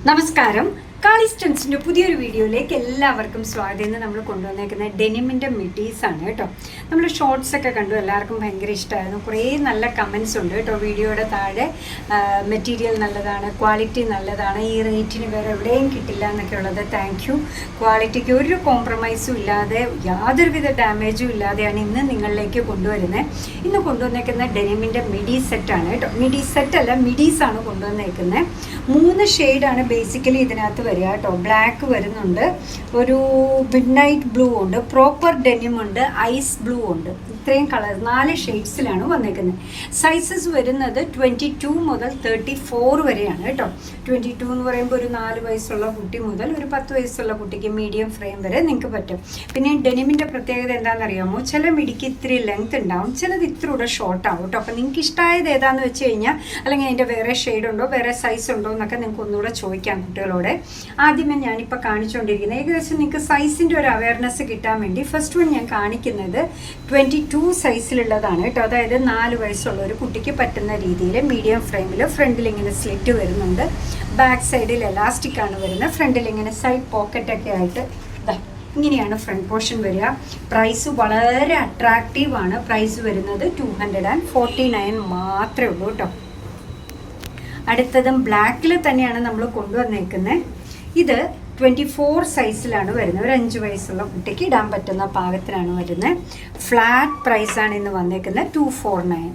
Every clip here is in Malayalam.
നമസ്കാരം. കാളിസ്റ്റൻസിൻ്റെ പുതിയൊരു വീഡിയോയിലേക്ക് എല്ലാവർക്കും സ്വാഗതം. ഇന്ന് നമ്മൾ കൊണ്ടുവന്നേക്കുന്ന ഡെനിമിൻ്റെ മിഡീസാണ് കേട്ടോ. നമ്മൾ ഷോർട്സൊക്കെ കണ്ടു, എല്ലാവർക്കും ഭയങ്കര ഇഷ്ടമായിരുന്നു. കുറേ നല്ല കമൻസ് ഉണ്ട് കേട്ടോ വീഡിയോയുടെ താഴെ. മെറ്റീരിയൽ നല്ലതാണ്, ക്വാളിറ്റി നല്ലതാണ്, ഈ റേറ്റിന് വേറെ എവിടെയും കിട്ടില്ല എന്നൊക്കെ ഉള്ളത്. Thank you. ക്വാളിറ്റിക്ക് ഒരു കോംപ്രമൈസും ഇല്ലാതെ, യാതൊരുവിധ ഡാമേജും ഇല്ലാതെയാണ് ഇന്ന് നിങ്ങളിലേക്ക് കൊണ്ടുവരുന്നത്. ഇന്ന് കൊണ്ടുവന്നേക്കുന്ന ഡെനിമിൻ്റെ മിഡി സെറ്റാണ് കേട്ടോ. മിഡി സെറ്റല്ല, മിഡീസാണ് കൊണ്ടുവന്നേക്കുന്നത്. 3 ഷെയ്ഡാണ് ബേസിക്കലി ഇതിനകത്ത് വരിക കേട്ടോ. ബ്ലാക്ക് വരുന്നുണ്ട്, ഒരു മിഡ് നൈറ്റ് ബ്ലൂ ഉണ്ട്, പ്രോപ്പർ ഡെനിം ഉണ്ട്, ഐസ് ബ്ലൂ ഉണ്ട്. ഇത്രയും കളർ 4 ഷെയ്ഡ്സിലാണ് വന്നേക്കുന്നത്. സൈസസ് വരുന്നത് 22 മുതൽ 34 വരെയാണ് കേട്ടോ. 22 എന്ന് പറയുമ്പോൾ ഒരു 4 വയസ്സുള്ള കുട്ടി മുതൽ ഒരു 10 വയസ്സുള്ള കുട്ടിക്ക് മീഡിയം ഫ്രെയിം വരെ നിങ്ങൾക്ക് പറ്റും. പിന്നെ ഡെനിമിൻ്റെ പ്രത്യേകത എന്താണെന്നറിയാമോ? ചില മിടിക്ക് ഇത്തിരി ലെങ്ത് ഉണ്ടാവും, ചിലത് ഇത്ര കൂടെ ഷോർട്ട് ആവും കേട്ടോ. അപ്പോൾ നിങ്ങൾക്ക് ഇഷ്ടമായത് ഏതാണെന്ന് വെച്ച് കഴിഞ്ഞാൽ, അല്ലെങ്കിൽ അതിൻ്റെ വേറെ ഷെയ്ഡ് ഉണ്ടോ, വേറെ സൈസ് ഉണ്ടോ എന്നൊക്കെ നിങ്ങൾക്ക് ഒന്നുകൂടെ ചോദിക്കാം കുട്ടികളോട്. ആദ്യമേ ഞാനിപ്പോൾ കാണിച്ചുകൊണ്ടിരിക്കുന്നത് ഏകദേശം നിങ്ങൾക്ക് സൈസിൻ്റെ ഒരു അവയർനെസ് കിട്ടാൻ വേണ്ടി ഫസ്റ്റ് വൺ ഞാൻ കാണിക്കുന്നത് 22 സൈസിലുള്ളതാണ് കേട്ടോ. അതായത് 4 വയസ്സുള്ള ഒരു കുട്ടിക്ക് പറ്റുന്ന രീതിയിൽ മീഡിയം ഫ്രെയിമിൽ ഫ്രണ്ടിൽ ഇങ്ങനെ സ്ലിറ്റ് വരുന്നുണ്ട്, ബാക്ക് സൈഡിൽ എലാസ്റ്റിക് ആണ് വരുന്നത്, ഫ്രണ്ടിൽ ഇങ്ങനെ സൈഡ് പോക്കറ്റൊക്കെ ആയിട്ട് ഇങ്ങനെയാണ് ഫ്രണ്ട് പോർഷൻ വരിക. പ്രൈസ് വളരെ അട്രാക്റ്റീവാണ്. പ്രൈസ് വരുന്നത് 249 മാത്രമേ ഉള്ളൂ കേട്ടോ. അടുത്തതും ബ്ലാക്കിൽ തന്നെയാണ് നമ്മൾ കൊണ്ടുവന്നേക്കുന്നത്. ഇത് 24 സൈസിലാണ് വരുന്നത്. ഒരു 5 വയസ്സുള്ള കുട്ടിക്ക് ഇടാൻ പറ്റുന്ന പാകത്തിലാണ് വരുന്നത്. ഫ്ലാറ്റ് പ്രൈസാണ് ഇന്ന് വന്നേക്കുന്നത് 249.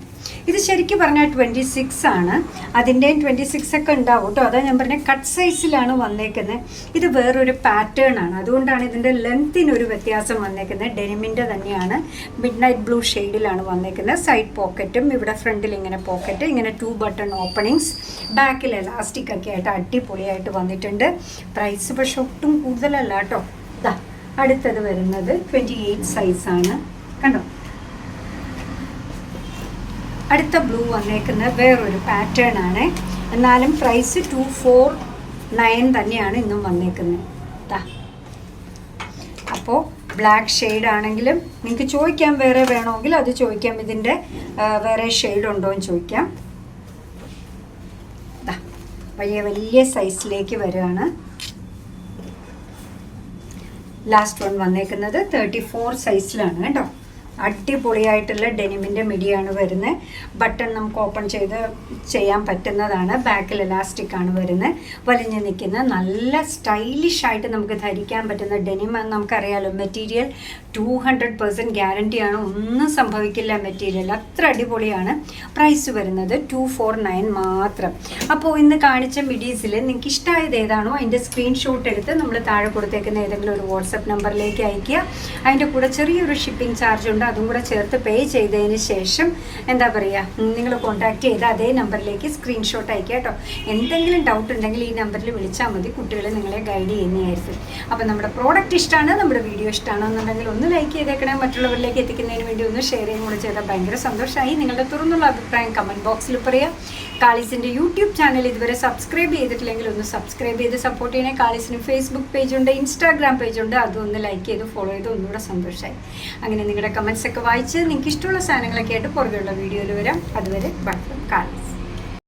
ഇത് ശരിക്കും പറഞ്ഞാൽ 26 ആണ്. അതിൻ്റെയും 26 ഒക്കെ ഉണ്ടാവും കേട്ടോ. അതാ ഞാൻ പറഞ്ഞ കട്ട് സൈസിലാണ് വന്നേക്കുന്നത്. ഇത് വേറൊരു പാറ്റേൺ ആണ്, അതുകൊണ്ടാണ് ഇതിൻ്റെ ലെങ്ത്തിനൊരു വ്യത്യാസം വന്നേക്കുന്നത്. ഡെനിമിൻ്റെ തന്നെയാണ്, മിഡ് നൈറ്റ് ബ്ലൂ ഷെയ്ഡിലാണ് വന്നേക്കുന്നത്. സൈഡ് പോക്കറ്റും ഇവിടെ ഫ്രണ്ടിൽ ഇങ്ങനെ പോക്കറ്റ്, ഇങ്ങനെ 2 ബട്ടൺ ഓപ്പണിങ്സ്, ബാക്കിൽ എലാസ്റ്റിക് ഒക്കെ ആയിട്ട് അടിപൊളിയായിട്ട് വന്നിട്ടുണ്ട്. പ്രൈസ് പക്ഷെ ഒട്ടും കൂടുതലല്ല കേട്ടോ. ഇതാ അടുത്തത് വരുന്നത് 28 സൈസാണ് കണ്ടോ. അടുത്ത ബ്ലൂ വന്നേക്കുന്നത് വേറൊരു പാറ്റേൺ ആണ്, എന്നാലും പ്രൈസ് 249 തന്നെയാണ് ഇന്നും വന്നേക്കുന്നത്. അപ്പോൾ ബ്ലാക്ക് ഷെയ്ഡ് ആണെങ്കിലും നിങ്ങൾക്ക് ചോദിക്കാം, വേറെ വേണമെങ്കിൽ അത് ചോദിക്കാം. ഇതിൻ്റെ വേറെ ഷെയ്ഡ് ഉണ്ടോ എന്ന് ചോദിക്കാം. വലിയ വലിയ സൈസിലേക്ക് വരികയാണ്. ലാസ്റ്റ് വൺ വന്നേക്കുന്നത് 34 സൈസിലാണ് കേട്ടോ. അടിപൊളിയായിട്ടുള്ള ഡെനിമിൻ്റെ മിഡിയാണ് വരുന്നത്. ബട്ടൺ നമുക്ക് ഓപ്പൺ ചെയ്യാൻ പറ്റുന്നതാണ്. ബാക്കിൽ എലാസ്റ്റിക് ആണ് വരുന്നത്. വലിഞ്ഞ് നിൽക്കുന്ന നല്ല സ്റ്റൈലിഷ് ആയിട്ട് നമുക്ക് ധരിക്കാൻ പറ്റുന്ന ഡെനിം. നമുക്കറിയാലോ, മെറ്റീരിയൽ 200% ഗ്യാരണ്ടിയാണ്, ഒന്നും സംഭവിക്കില്ല മെറ്റീരിയൽ, അത്ര അടിപൊളിയാണ്. പ്രൈസ് വരുന്നത് 249 മാത്രം. അപ്പോൾ ഇന്ന് കാണിച്ച മിഡീസിൽ നിങ്ങൾക്ക് ഇഷ്ടമായത് ഏതാണോ അതിൻ്റെ സ്ക്രീൻഷോട്ട് എടുത്ത് നമ്മൾ താഴെ കൊടുത്തേക്കുന്ന ഏതെങ്കിലും ഒരു വാട്സപ്പ് നമ്പറിലേക്ക് അയയ്ക്കുക. അതിൻ്റെ കൂടെ ചെറിയൊരു ഷിപ്പിംഗ് ചാർജ് ഉണ്ട്, അതും കൂടെ ചേർത്ത് പേ ചെയ്തതിന് ശേഷം എന്താ പറയുക, നിങ്ങൾ കോൺടാക്ട് ചെയ്ത് അതേ നമ്പറിലേക്ക് സ്ക്രീൻഷോട്ട് അയക്കുക കേട്ടോ. എന്തെങ്കിലും ഡൗട്ട് ഉണ്ടെങ്കിൽ ഈ നമ്പറിൽ വിളിച്ചാൽ മതി, കുട്ടികൾ നിങ്ങളെ ഗൈഡ് ചെയ്യുന്നതായിരിക്കും. അപ്പോൾ നമ്മുടെ പ്രോഡക്റ്റ് ഇഷ്ടമാണ്, നമ്മുടെ വീഡിയോ ഇഷ്ടമാണെന്നുണ്ടെങ്കിൽ ഒന്ന് ലൈക്ക് ചെയ്തേക്കണേ. മറ്റുള്ളവരിലേക്ക് എത്തിക്കുന്നതിന് വേണ്ടി ഒന്ന് ഷെയർ ചെയ്യുകയും കൂടെ ചെയ്താൽ ഭയങ്കര സന്തോഷമായി. നിങ്ങളുടെ തുറന്നുള്ള അഭിപ്രായം കമൻറ്റ് ബോക്സിൽ പറയാം. കാളിസിൻ്റെ യൂട്യൂബ് ചാനൽ ഇതുവരെ സബ്സ്ക്രൈബ് ചെയ്തിട്ടില്ലെങ്കിൽ ഒന്ന് സബ്സ്ക്രൈബ് ചെയ്ത് സപ്പോർട്ട് ചെയ്യണേ. കാളിസിന് ഫേസ്ബുക്ക് പേജുണ്ട്, ഇൻസ്റ്റാഗ്രാം പേജുണ്ട്, അതൊന്ന് ലൈക്ക് ചെയ്ത് ഫോളോ ചെയ്ത് ഒന്നുകൂടെ സന്തോഷമായി. അങ്ങനെ നിങ്ങളുടെ കമൻസ് ഒക്കെ വായിച്ച് നിങ്ങൾക്ക് ഇഷ്ടമുള്ള സാധനങ്ങളൊക്കെ ആയിട്ട് പുറകെയുള്ള വീഡിയോയിൽ വരാം. അതുവരെ ബൈ ഫ്രം കാളി.